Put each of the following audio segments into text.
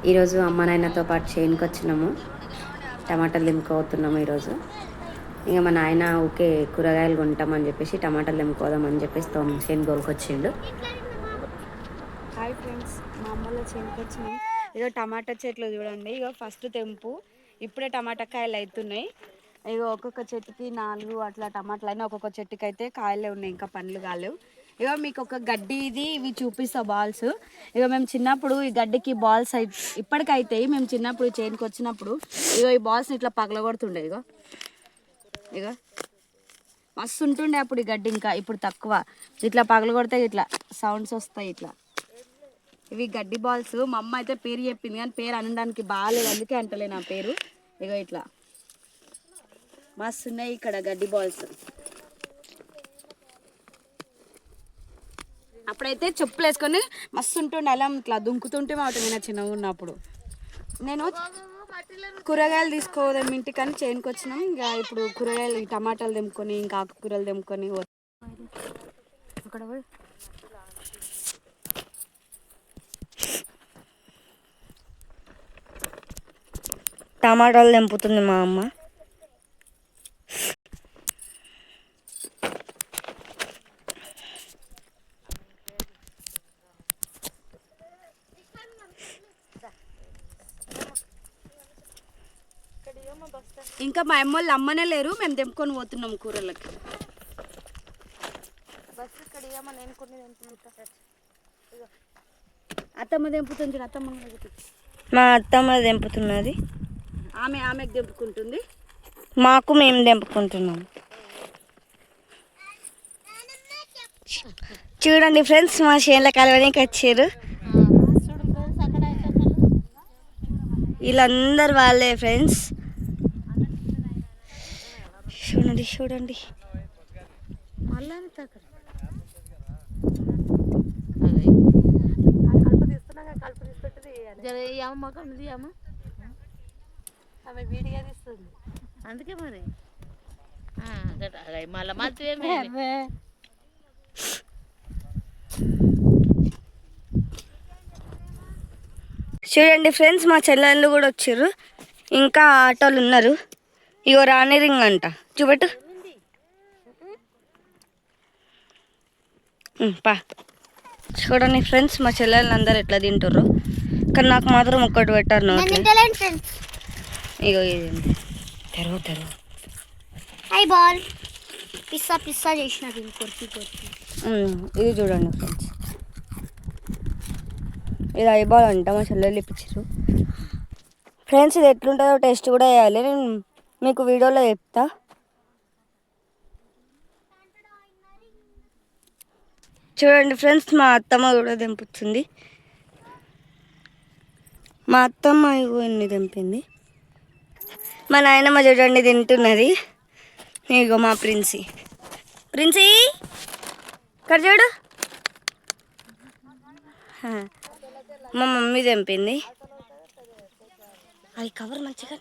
ఈరోజు అమ్మ నాయనతో పాటు చేనుకి వచ్చినాము. టమాటాలు దింపుకోతున్నాము ఈరోజు. ఇంకా మా నాయన ఊకే కూరగాయలు కొంటామని చెప్పేసి టమాటాలు దింపుకోదామని చెప్పేసి చేను గోలుకొచ్చిండు. హాయ్ ఫ్రెండ్స్, మా అమ్మలో చేనుకి వచ్చినాం. ఇగో టమాటా చెట్లు చూడండి, ఇగో ఫస్ట్ తెంపు. ఇప్పుడే టమాటా కాయలు అవుతున్నాయి. ఇగో ఒక్కొక్క చెట్టుకి 4 అట్లా టమాటాలు అయినా, ఒక్కొక్క చెట్టుకి అయితే కాయలే ఉన్నాయి, ఇంకా పండ్లు కాలేవు. ఇగో మీకు ఒక గడ్డి ఇవి చూపిస్తా బాల్స్. ఇగో మేము చిన్నప్పుడు ఈ గడ్డికి బాల్స్ ఇప్పటికైతే మేము చిన్నప్పుడు చేనుకి వచ్చినప్పుడు ఇగో ఈ బాల్స్ని ఇట్లా పగలగొడుతుండే. ఇగో ఇగో మస్తు ఉంటుండే అప్పుడు ఈ గడ్డి. ఇంకా ఇప్పుడు తక్కువ. ఇట్లా పగలగొడితే ఇట్లా సౌండ్స్ వస్తాయి. ఇట్లా ఇవి గడ్డి బాల్స్. మా అమ్మ అయితే పేరు చెప్పింది కానీ పేరు అనడానికి బాగాలేదు, అందుకే అంటలే నా పేరు. ఇగో ఇట్లా మస్తు ఉన్నాయి ఇక్కడ గడ్డి బాల్స్. అప్పుడైతే చెప్పులు వేసుకొని మస్తు ఉంటుండే, అలా ఇట్లా దుంకుతుంటే మాట. నేను చిన్నగా ఉన్నప్పుడు నేను కూరగాయలు తీసుకోదాం ఇంటికని చేనుకి వచ్చినాం. ఇంకా ఇప్పుడు కూరగాయలు టమాటాలు తెంపుకొని ఇంకా ఆకుకూరలు తెంపుకొని అక్కడ పోయి టమాటాలు తెంపుతుంది మా అమ్మ. ఇంకా మా అమ్మోళ్ళు అమ్మనే లేరు, మేము తెంపుకొని పోతున్నాం కూరలకి. అత్తమ్మ తెంపుతుంది, అత్తమ్మ మా అత్తమ్మ తెంపుతున్నది, ఆమెకు తెంపుకుంటుంది, మాకు మేము తెంపుకుంటున్నాం. చూడండి ఫ్రెండ్స్, మా చేనుల కలవడానికి వచ్చారు. వీళ్ళందరూ వాళ్ళే ఫ్రెండ్స్. చూడండి చూడండి. అందుకే మరి మళ్ళీ మళ్ళీ చూడండి ఫ్రెండ్స్, మా చెల్లెళ్ళు కూడా వచ్చారు. ఇంకా ఆటోలు ఉన్నారు. ఇగో రాణి రింగ్ అంట, చూపెట్టు. పా చూడండి ఫ్రెండ్స్, మా చెల్లెళ్ళు అందరు ఎట్లా తింటారు. కానీ నాకు మాత్రం ఒక్కటి పెట్టారు నోట్లో. ఇగో ఇది తెరువు బాల్ పిస్సా పిస్సా చేసినది కొరికి కొరికి. ఇది చూడండి ఫ్రెండ్స్, ఇది ఐబాల్ అంట. మా చెల్లెళ్ళు ఇప్పించారు ఫ్రెండ్స్. ఇది ఎట్లుంటుందో టేస్ట్ కూడా వేయాలి, నేను మీకు వీడియోలో చెప్తా. చూడండి ఫ్రెండ్స్, మా అత్తమ్మ కూడా తెంపుతుంది. మా అత్తమ్మ ఇగో ఎన్ని తెంపింది. మా నాయనమ్మ చూడండి తింటున్నది. ఇగో మా ప్రిన్సీ ఇక్కడ చూడు. మా మమ్మీ తెంపింది. అది కవర్ మంచిగా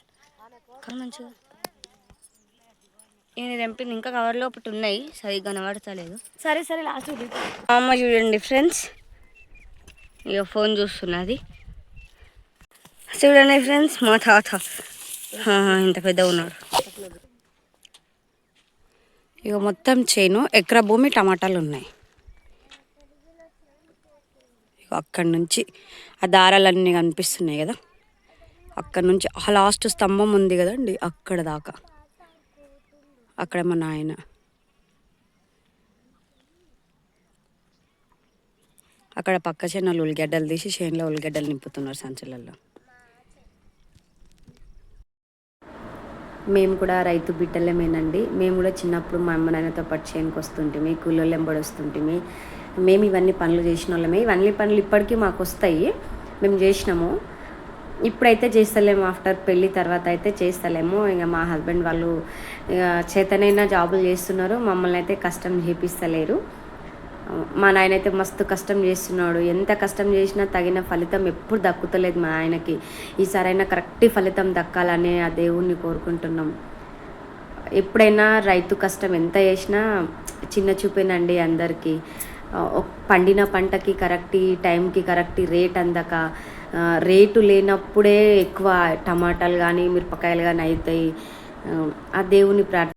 ఈయన తెంపింది. ఇంకా కవర్లో ఒకటి ఉన్నాయి, సరిగ్గా కనబడతలేదు. సరే లాస్ట్. మా అమ్మ చూడండి ఫ్రెండ్స్, ఇక ఫోన్ చూస్తున్నది. చూడండి ఫ్రెండ్స్, మా తాత ఇంత పెద్ద ఉన్నాడు. ఇక మొత్తం చేను ఎకరా భూమి టమాటాలు ఉన్నాయి. ఇక అక్కడి నుంచి ఆ దారాలన్నీ కనిపిస్తున్నాయి కదా, అక్కడ నుంచి ఆ లాస్ట్ స్తంభం ఉంది కదండి, అక్కడ దాకా. అక్కడ మా నాయన, అక్కడ పక్క చేనులు ఉల్లిగడ్డలు తీసి చేనులో ఉల్లిగడ్డలు నింపుతున్నారు సంచులలో. మేము కూడా రైతు బిడ్డలమేనండి. మేము కూడా చిన్నప్పుడు మా అమ్మ నాన్నతో పాటు చేనుకు వస్తుంటిమి, కూలోళ్ళు వెంబడి వస్తుంటిమి. మేము ఇవన్నీ పనులు చేసిన వాళ్ళమే. ఇవన్నీ పనులు ఇప్పటికీ మాకు వస్తాయి, మేము చేసినాము. ఇప్పుడైతే చేస్తలేము, ఆఫ్టర్ పెళ్ళి తర్వాత అయితే చేస్తలేము. ఇంకా మా హస్బెండ్ వాళ్ళు చేతనైనా జాబులు చేస్తున్నారు, మమ్మల్ని అయితే కష్టం చేపిస్తలేరు. మా నాయన అయితే మస్తు కష్టం చేస్తున్నాడు. ఎంత కష్టం చేసినా తగిన ఫలితం ఎప్పుడు దక్కుతలేదు మా ఆయనకి. ఈసారైనా కరెక్ట్ ఫలితం దక్కాలని ఆ దేవుణ్ణి కోరుకుంటున్నాం. ఎప్పుడైనా రైతు కష్టం ఎంత చేసినా చిన్న చూపేనండి అందరికీ. పండిన పంటకి కరెక్ట్ టైంకి కరెక్ట్ రేట్ అందక రేటు లేనప్పుడే ఎక్కువ టమాటాలు కానీ మిరపకాయలు కానీ అవుతాయి. ఆ దేవుని